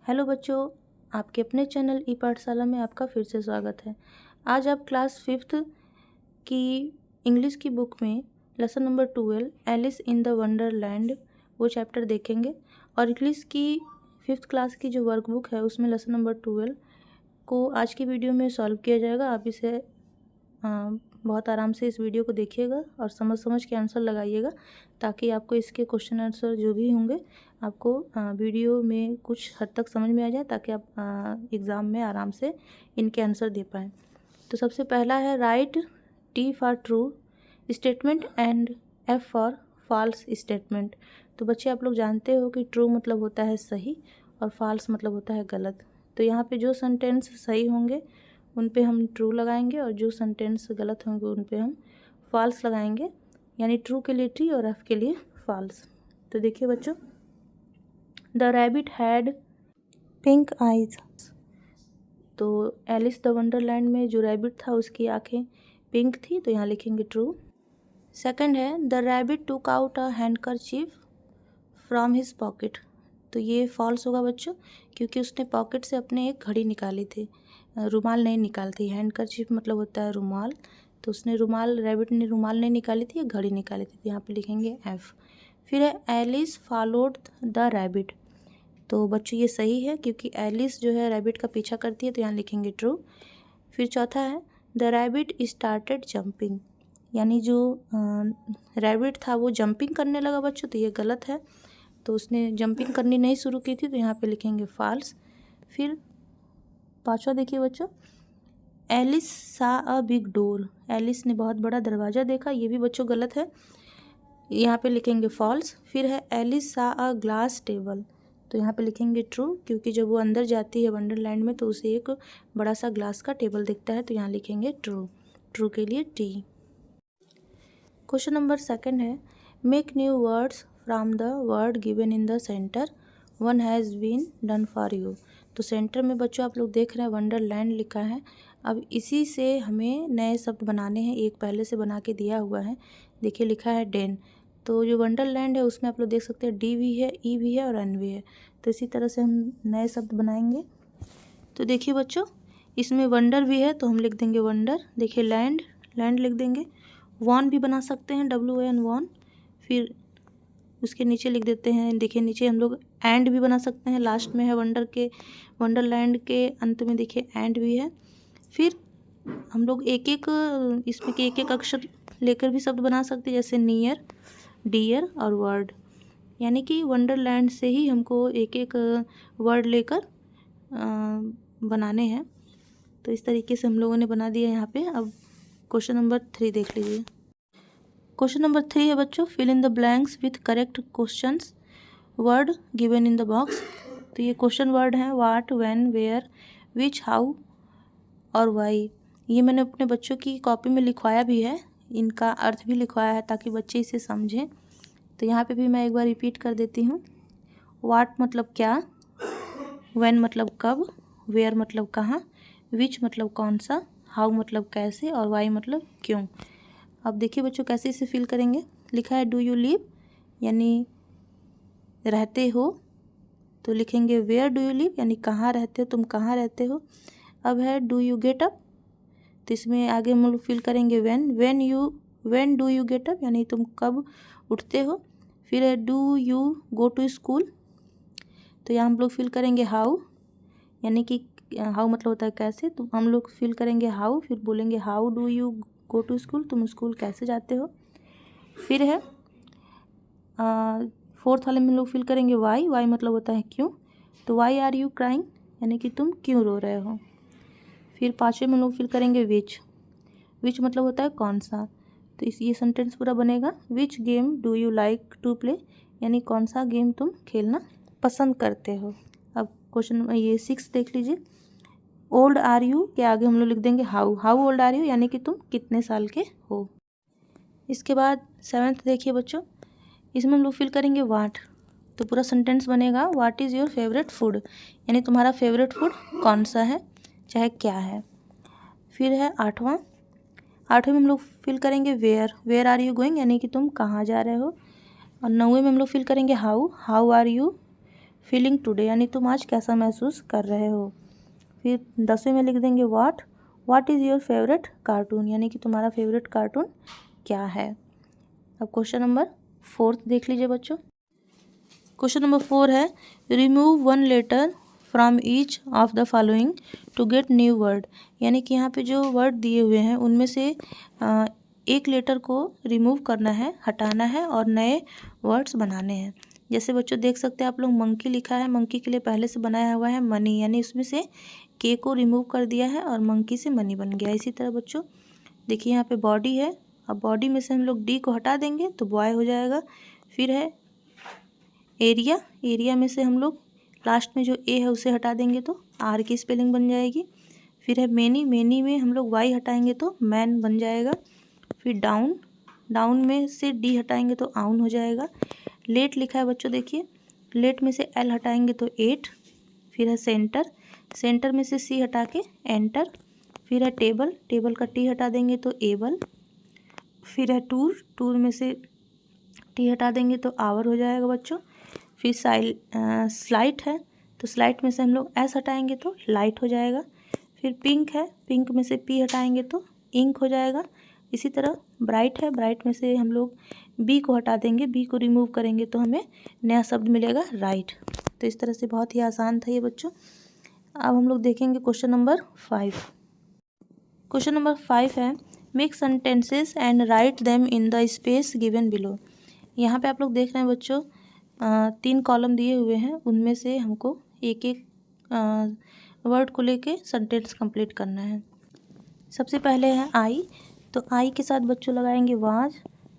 Hello बच्चों, आपके अपने चैनल ई पाठशाला में आपका फिर से स्वागत है। आज आप क्लास 5th की इंग्लिश की बुक में lesson number 12 Alice in the Wonderland वो चैप्टर देखेंगे। और इंग्लिश की 5th क्लास की जो वर्कबुक है उसमें लेसन नंबर 12 को आज की वीडियो में सॉल्व किया जाएगा। आप इसे बहुत आराम से इस वीडियो को देखिएगा और समझ के आंसर लगाइएगा, ताकि आपको इसके क्वेश्चन आंसर जो भी होंगे आपको वीडियो में कुछ हद तक समझ में आ जाए, ताकि आप एग्ज़ाम में आराम से इनके आंसर दे पाएँ। तो सबसे पहला है write T for true statement and F for false statement. तो बच्चे आप लोग जानते हो कि ट्रू मतलब होता है सही और फॉल्स मतलब होता है गलत। तो यहाँ पे जो सेंटेंस सही होंगे उन पे हम ट्रू लगाएंगे और जो सेंटेंस गलत होंगे उन पे हम फॉल्स लगाएंगे, यानी ट्रू के लिए टी और एफ के लिए फॉल्स। तो देखिए बच्चों, the rabbit had pink eyes. तो एलिस द वंडरलैंड में जो रैबिट था उसकी आंखें पिंक थी, तो यहाँ लिखेंगे ट्रू। सेकंड है the rabbit took out a handkerchief from his pocket. तो ये फॉल्स होगा बच्चों, क्योंकि उसने पॉकेट से अपने एक घड़ी निकाली थी, रुमाल नहीं निकाली थी। हैंडकरचीफ मतलब होता है रुमाल, तो उसने रैबिट ने रुमाल नहीं निकाली थी, घड़ी निकाली थी। तो यहाँ पे लिखेंगे एफ। फिर है एलिस फॉलोड द रैबिट। तो बच्चों ये सही है, क्योंकि एलिस जो है रैबिट का पीछा करती है, तो यहाँ लिखेंगे ट्रू। फिर चौथा है द रैबिट स्टार्टेड जंपिंग, यानी जो रैबिट था वो जंपिंग करने लगा बच्चों, तो ये गलत है। तो उसने जंपिंग करनी नहीं शुरू की थी, तो यहाँ पे लिखेंगे फॉल्स। फिर पांचवा देखिए बच्चों, एलिस सा अ बिग डोर। एलिस ने बहुत बड़ा दरवाज़ा देखा, ये भी बच्चों गलत है, यहाँ पे लिखेंगे फॉल्स। फिर है एलिस सा अ ग्लास टेबल। तो यहाँ पे लिखेंगे ट्रू, क्योंकि जब वो अंदर जाती है वंडरलैंड में तो उसे एक बड़ा सा ग्लास का टेबल दिखता है, तो यहाँ लिखेंगे ट्रू। ट्रू के लिए टी। क्वेश्चन नंबर सेकंड है make new words from the word given in the centre, one has been done for you. तो सेंटर में बच्चों आप लोग देख रहे हैं वंडरलैंड लिखा है। अब इसी से हमें नए शब्द बनाने हैं, एक पहले से बना के दिया हुआ है। देखिए लिखा है डेन। तो जो वंडरलैंड है उसमें आप लोग देख सकते हैं डी भी है, ई भी है और एन भी है। तो इसी तरह से हम नए शब्द बनाएंगे। तो देखिए बच्चों, इसमें वंडर भी है, तो हम लिख देंगे वंडर। देखिए लैंड, लैंड लिख देंगे। वॉन भी बना सकते हैं, WON वॉन। फिर उसके नीचे लिख देते हैं, देखिए नीचे हम लोग एंड भी बना सकते हैं, लास्ट में है वंडरलैंड के अंत में देखिए एंड भी है। फिर हम लोग एक एक इसमें के एक एक अक्षर लेकर भी शब्द बना सकते हैं, जैसे नियर, डियर और वर्ड। यानी कि वंडरलैंड से ही हमको एक एक वर्ड लेकर बनाने हैं। तो इस तरीके से हम लोगों ने बना दिया यहाँ पे। अब क्वेश्चन नंबर 3 देख लीजिए। क्वेश्चन नंबर 3 है बच्चों fill in the blanks with correct questions word given in the box. तो ये क्वेश्चन वर्ड हैं what, when, where, which, how और वाई। ये मैंने अपने बच्चों की कॉपी में लिखवाया भी है, इनका अर्थ भी लिखवाया है ताकि बच्चे इसे समझें। तो यहाँ पे भी मैं एक बार रिपीट कर देती हूँ। व्हाट मतलब क्या, व्हेन मतलब कब, वेयर मतलब कहाँ, विच मतलब कौन सा, हाउ मतलब कैसे और वाई मतलब क्यों। अब देखिए बच्चों कैसे इसे फिल करेंगे। लिखा है डू यू लिव, यानी रहते हो, तो लिखेंगे वेयर डू यू लिव, यानी कहाँ रहते हो, तुम कहाँ रहते हो। अब है डू यू गेट अप, तो इसमें आगे हम लोग फिल करेंगे when do you get up, यानी तुम कब उठते हो। फिर है do you go to school, तो यहाँ हम लोग फिल करेंगे हाउ, यानी कि हाउ मतलब होता है कैसे, तो हम लोग फिल करेंगे हाउ, फिर बोलेंगे how do you go to school, तुम स्कूल कैसे जाते हो। फिर है फोर्थ वाले में लोग फिल करेंगे वाई, वाई मतलब होता है क्यों, तो वाई आर यू क्राइंग, यानी कि तुम क्यों रो रहे हो। फिर पाँचवें में लोग फिल करेंगे विच, विच मतलब होता है कौन सा। तो ये सेंटेंस पूरा बनेगा which game do you like to play, यानी कौन सा गेम तुम खेलना पसंद करते हो। अब क्वेश्चन ये 6 देख लीजिए। ओल्ड आर यू के आगे हम लोग लिख देंगे how, how old are you, यानी कि तुम कितने साल के हो। इसके बाद 7th देखिए बच्चों, इसमें हम लोग फिल करेंगे वाट, तो पूरा सेंटेंस बनेगा what is your favourite food, यानी तुम्हारा फेवरेट फूड कौन सा है, चाहे क्या है। फिर है 8वां में हम लोग फिल करेंगे वेयर आर यू गोइंग, यानी कि तुम कहाँ जा रहे हो। और 9वें में हम लोग फिल करेंगे how are you feeling today, यानी तुम आज कैसा महसूस कर रहे हो। फिर 10वें में लिख देंगे what is your favourite cartoon, यानी कि तुम्हारा फेवरेट कार्टून क्या है। अब क्वेश्चन नंबर 4 देख लीजिए बच्चों। क्वेश्चन नंबर 4 है remove one letter from each of the following to get new word, यानी कि यहाँ पे जो वर्ड दिए हुए हैं उनमें से एक लेटर को रिमूव करना है, हटाना है और नए वर्ड्स बनाने हैं। जैसे बच्चों देख सकते हैं आप लोग, मंकी लिखा है, मंकी के लिए पहले से बनाया हुआ है मनी, यानी उसमें से के को रिमूव कर दिया है और मंकी से मनी बन गया। इसी तरह बच्चों देखिए यहाँ पे बॉडी है, अब बॉडी में से हम लोग डी को हटा देंगे तो बॉय हो जाएगा। फिर है एरिया, एरिया में से हम लोग लास्ट में जो ए है उसे हटा देंगे तो आर की स्पेलिंग बन जाएगी। फिर है मैनी, मैनी में हम लोग वाई हटाएंगे तो मैन बन जाएगा। फिर डाउन, डाउन में से डी हटाएंगे तो आउन हो जाएगा। लेट लिखा है बच्चों देखिए, लेट में से एल हटाएंगे तो एट। फिर है सेंटर, सेंटर में से सी हटा के एंटर। फिर है टेबल, टेबल का टी हटा देंगे तो एबल। फिर है टूर, टूर में से टी हटा देंगे तो आवर हो जाएगा बच्चों। फिर स्लाइट है तो स्लाइट में से हम लोग एस हटाएंगे तो लाइट हो जाएगा। फिर पिंक है, पिंक में से पी हटाएंगे तो इंक हो जाएगा। इसी तरह ब्राइट है, ब्राइट में से हम लोग बी को हटा देंगे, बी को रिमूव करेंगे तो हमें नया शब्द मिलेगा राइट। तो इस तरह से बहुत ही आसान था ये बच्चों। अब हम लोग देखेंगे क्वेश्चन नंबर 5। क्वेश्चन नंबर 5 है make sentences and write them in the space given below. यहाँ पे आप लोग देख रहे हैं बच्चों 3 कॉलम दिए हुए हैं, उनमें से हमको एक एक वर्ड को लेके सेंटेंस कंप्लीट करना है। सबसे पहले है आई, तो आई के साथ बच्चों लगाएंगे वाज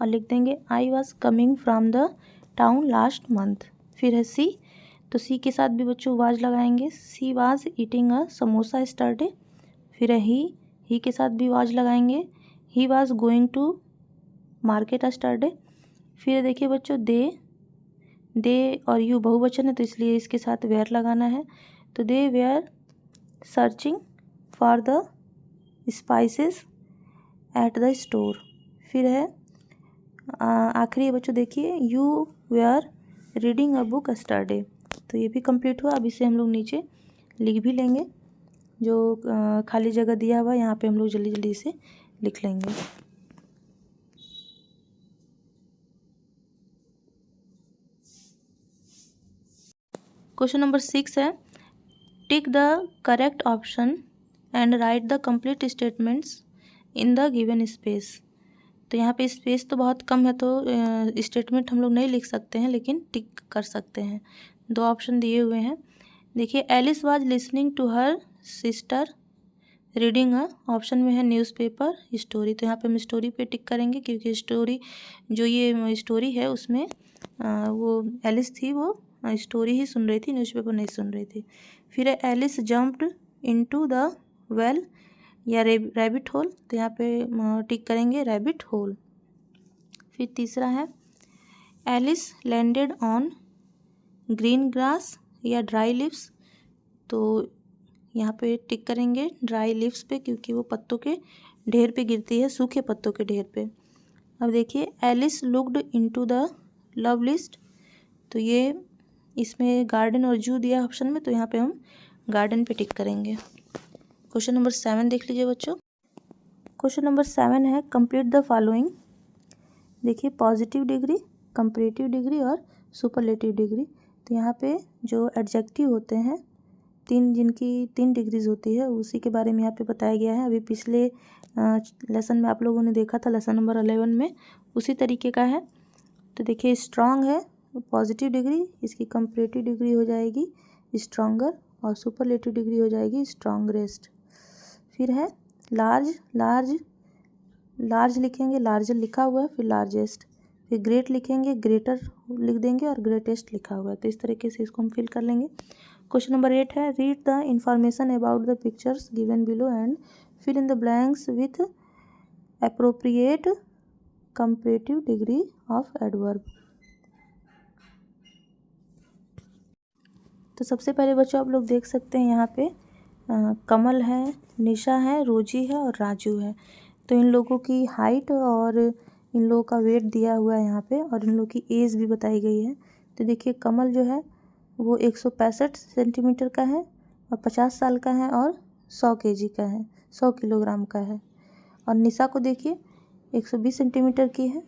और लिख देंगे I was coming from the town last month. फिर है सी, तो सी के साथ भी बच्चों वाज लगाएंगे, she was eating a samosa Saturday. फिर है ही के साथ भी वाज लगाएंगे, he was going to market Saturday. फिर देखिए बच्चों दे और यू बहुवचन है तो इसलिए इसके साथ वेयर लगाना है, तो they were searching for the spices at the store. फिर है आखिरी बच्चों देखिए you were reading a book Saturday. तो ये भी कंप्लीट हुआ। अब इसे हम लोग नीचे लिख भी लेंगे, जो खाली जगह दिया हुआ है यहाँ पे हम लोग जल्दी जल्दी इसे लिख लेंगे। क्वेश्चन नंबर 6 है tick the correct option and right the complete statements in the given space. तो यहाँ पे स्पेस तो बहुत कम है तो स्टेटमेंट हम लोग नहीं लिख सकते हैं, लेकिन टिक कर सकते हैं। 2 ऑप्शन दिए हुए हैं देखिए, Alice was listening to her sister reading a, option में है न्यूज़पेपर स्टोरी, तो यहाँ पे हम स्टोरी पे टिक करेंगे क्योंकि स्टोरी जो ये स्टोरी है उसमें वो एलिस थी, वो स्टोरी ही सुन रही थी, न्यूज़पेपर नहीं सुन रही थी। फिर है Alice jumped into the well या रैबिट होल, तो यहाँ पे टिक करेंगे रैबिट होल। फिर तीसरा है Alice landed on green grass या ड्राई लिव्स, तो यहाँ पे टिक करेंगे ड्राई लिव्स पे क्योंकि वो पत्तों के ढेर पे गिरती है, सूखे पत्तों के ढेर पे। अब देखिए Alice looked into the love list, तो ये इसमें गार्डन और जू दिया ऑप्शन में, तो यहाँ पे हम गार्डन पे टिक करेंगे। क्वेश्चन नंबर 7 देख लीजिए बच्चों। क्वेश्चन नंबर 7 है कंप्लीट द फॉलोइंग। देखिए पॉजिटिव डिग्री, कंपैरेटिव डिग्री और सुपरलेटिव डिग्री, तो यहाँ पे जो एडजेक्टिव होते हैं जिनकी 3 डिग्रीज होती है उसी के बारे में यहाँ पे बताया गया है। अभी पिछले लेसन में आप लोगों ने देखा था, लेसन नंबर 11 में, उसी तरीके का है। तो देखिए स्ट्रॉन्ग है पॉजिटिव डिग्री, इसकी कंपैरेटिव डिग्री हो जाएगी स्ट्रॉन्गर और सुपरलेटिव डिग्री हो जाएगी स्ट्रॉन्गेस्ट। फिर है लार्ज, लार्ज लिखेंगे, लार्जर लिखा हुआ है, फिर लार्जेस्ट। फिर ग्रेट लिखेंगे, ग्रेटर लिख देंगे और ग्रेटेस्ट लिखा हुआ है, तो इस तरीके से इसको हम फिल कर लेंगे। क्वेश्चन नंबर 8 है read the information about the pictures given below and fill in the blanks with appropriate comparative degree of adverb. तो सबसे पहले बच्चों आप लोग देख सकते हैं यहाँ पे कमल है, निशा है, रोजी है और राजू है। तो इन लोगों की हाइट और इन लोगों का वेट दिया हुआ है यहाँ पे और इन लोगों की एज भी बताई गई है। तो देखिए कमल जो है वो 165 सेंटीमीटर का है और 50 साल का है और 100 केजी का है, 100 किलोग्राम का है। और निशा को देखिए 120 सेंटीमीटर की है,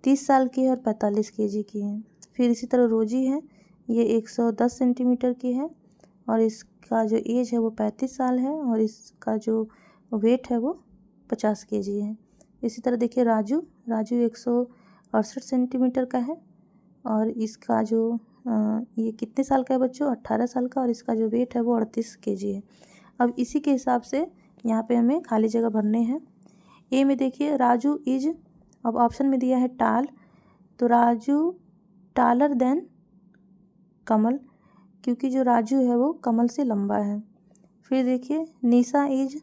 30 साल की है और 45 केजी की है। फिर इसी तरह रोजी है, ये 110 सेंटीमीटर की है और इसका जो एज है वो 35 साल है और इसका जो वेट है वो 50 केजी है। इसी तरह देखिए राजू 168 सेंटीमीटर का है और इसका जो ये कितने साल का है बच्चों, 18 साल का, और इसका जो वेट है वो 38 केजी है। अब इसी के हिसाब से यहाँ पे हमें खाली जगह भरने हैं। ए में देखिए राजू इज, अब ऑप्शन में दिया है टाल, तो राजू टालर देन कमल, क्योंकि जो राजू है वो कमल से लंबा है। फिर देखिए निशा इज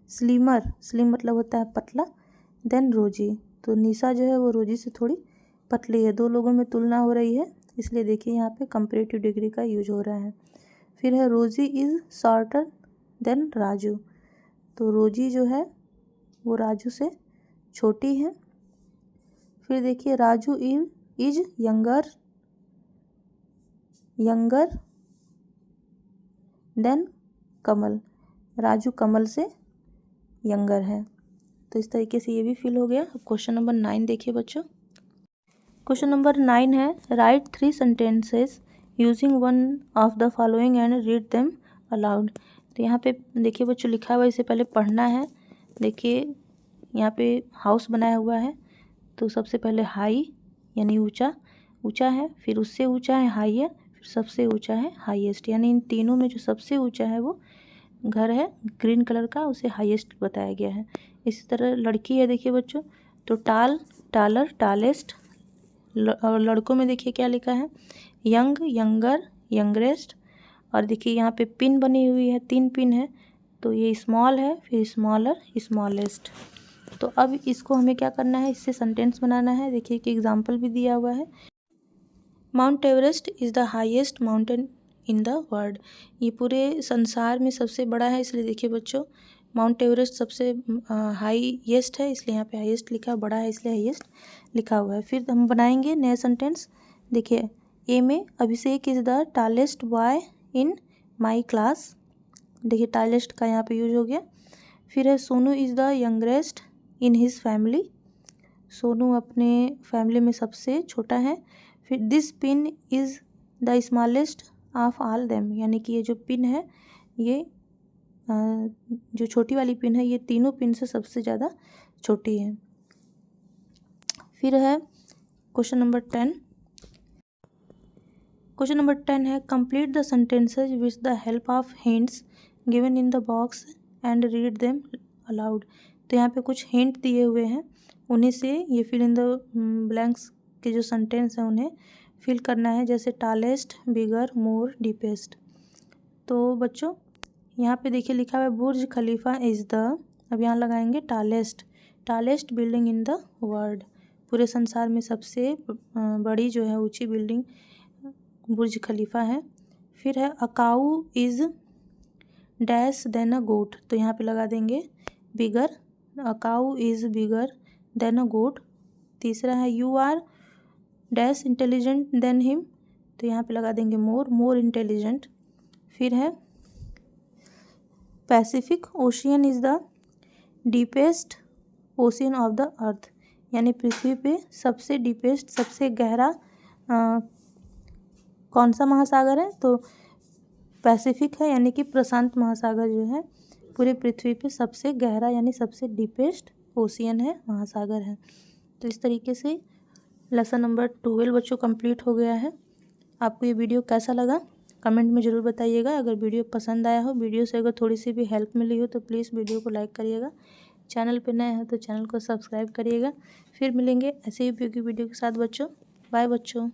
स्लिमर, स्लिम मतलब होता है पतला, देन रोजी, तो निशा जो है वो रोजी से थोड़ी पतली है। दो लोगों में तुलना हो रही है, इसलिए देखिए यहाँ पे कंपैरेटिव डिग्री का यूज हो रहा है। फिर है रोजी इज़ शॉर्टर देन राजू, तो रोजी जो है वो राजू से छोटी है। फिर देखिए राजू इज यंगर देन कमल, राजू कमल से यंगर है। तो इस तरीके से ये भी फिल हो गया। अब क्वेश्चन नंबर 9 देखिए बच्चों। क्वेश्चन नंबर 9 है right 3 sentences using one of the following and read them allowed. तो यहाँ पे देखिए बच्चों लिखा हुआ है, इसे पहले पढ़ना है। देखिए यहाँ पे हाउस बनाया हुआ है, तो सबसे पहले हाई यानी ऊंचा, ऊंचा है, फिर उससे ऊंचा है हाईयर, फिर सबसे ऊंचा है हाईएस्ट, यानी इन तीनों में जो सबसे ऊंचा है वो घर है ग्रीन कलर का, उसे हाईएस्ट बताया गया है। इसी तरह लड़की है देखिए बच्चों, तो टाल, टालर, टालेस्ट। और लड़कों में देखिए क्या लिखा है, यंग, यंगर, यंगरेस्ट। और देखिए यहाँ पे पिन बनी हुई है, 3 पिन है, तो ये स्मॉल है, फिर स्मॉलर, स्मॉलेस्ट। तो अब इसको हमें क्या करना है, इससे सेंटेंस बनाना है। देखिए कि एग्जाम्पल भी दिया हुआ है। Mount Everest is the highest mountain in the world, ये पूरे संसार में सबसे बड़ा है, इसलिए देखिए बच्चों माउंट एवरेस्ट सबसे हाईएस्ट है, इसलिए यहाँ पे हाईएस्ट लिखा, बड़ा है इसलिए हाईएस्ट लिखा हुआ है। फिर हम बनाएंगे नया सेंटेंस। देखिए ए में Abhishek is the tallest boy in my class, देखिए टालेस्ट का यहाँ पे यूज हो गया। फिर है Sonu is the youngest in his family, Sonu अपने फैमिली में सबसे छोटा है। फिर this pin is the smallest of all them, यानी कि ये जो पिन है ये जो छोटी वाली पिन है ये तीनों पिन से सबसे ज़्यादा छोटी है। फिर है क्वेश्चन नंबर 10। क्वेश्चन नंबर 10 है complete the sentences with the help of hints given in the box and read them allowed. तो यहाँ पे कुछ हिंट दिए हुए हैं, उन्हीं से ये फिल इन द ब्लैंक्स के जो सेंटेंस हैं उन्हें फिल करना है, जैसे टालेस्ट, बिगर, मोर, डीपेस्ट। तो बच्चों यहाँ पे देखिए लिखा हुआ है बुर्ज खलीफा इज़ द, अब यहाँ लगाएंगे tallest, tallest building in the world, पूरे संसार में सबसे बड़ी जो है ऊंची बिल्डिंग बुर्ज खलीफा है। फिर है अकाऊ इज़ डैश देन अ गोट, तो यहाँ पे लगा देंगे बिगर, अकाऊ is bigger than a goat. तीसरा है you are dash intelligent than him, तो यहाँ पे लगा देंगे मोर, मोर इंटेलिजेंट। फिर है Pacific ocean is the deepest ocean of the earth, यानी पृथ्वी पे सबसे डीपेस्ट, सबसे गहरा कौन सा महासागर है, तो पैसिफिक है, यानी कि प्रशांत महासागर जो है पूरे पृथ्वी पे सबसे गहरा यानी सबसे डीपेस्ट ओशियन है, महासागर है। तो इस तरीके से लेसन नंबर 12 बच्चों कंप्लीट हो गया है। आपको ये वीडियो कैसा लगा कमेंट में ज़रूर बताइएगा। अगर वीडियो पसंद आया हो, वीडियो से अगर थोड़ी सी भी हेल्प मिली हो, तो प्लीज़ वीडियो को लाइक करिएगा। चैनल पे नए हैं तो चैनल को सब्सक्राइब करिएगा। फिर मिलेंगे ऐसे ही उपयोगी वीडियो के साथ बच्चों। बाय बच्चों।